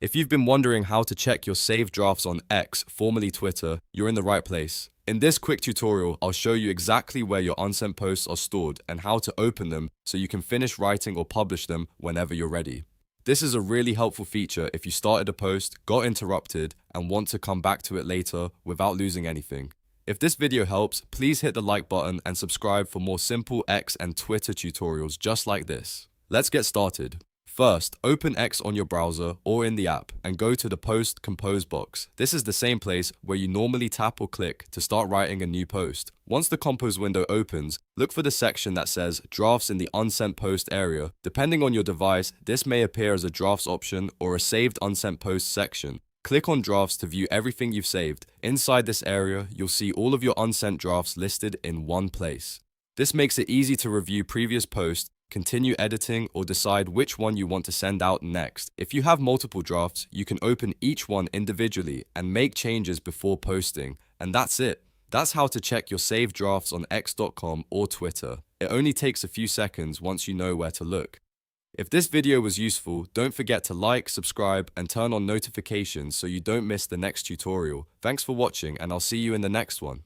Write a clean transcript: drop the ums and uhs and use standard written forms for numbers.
If you've been wondering how to check your saved drafts on X, formerly Twitter, you're in the right place. In this quick tutorial, I'll show you exactly where your unsent posts are stored and how to open them so you can finish writing or publish them whenever you're ready. This is a really helpful feature if you started a post, got interrupted, and want to come back to it later without losing anything. If this video helps, please hit the like button and subscribe for more simple X and Twitter tutorials just like this. Let's get started. First, open X on your browser or in the app and go to the Post Compose box. This is the same place where you normally tap or click to start writing a new post. Once the Compose window opens, look for the section that says Drafts in the Unsent Post area. Depending on your device, this may appear as a Drafts option or a Saved Unsent Post section. Click on Drafts to view everything you've saved. Inside this area, you'll see all of your unsent drafts listed in one place. This makes it easy to review previous posts, continue editing, or decide which one you want to send out next. If you have multiple drafts, you can open each one individually and make changes before posting. And that's it. That's how to check your saved drafts on x.com or Twitter. It only takes a few seconds once you know where to look. If this video was useful, don't forget to like, subscribe, and turn on notifications so you don't miss the next tutorial. Thanks for watching, and I'll see you in the next one.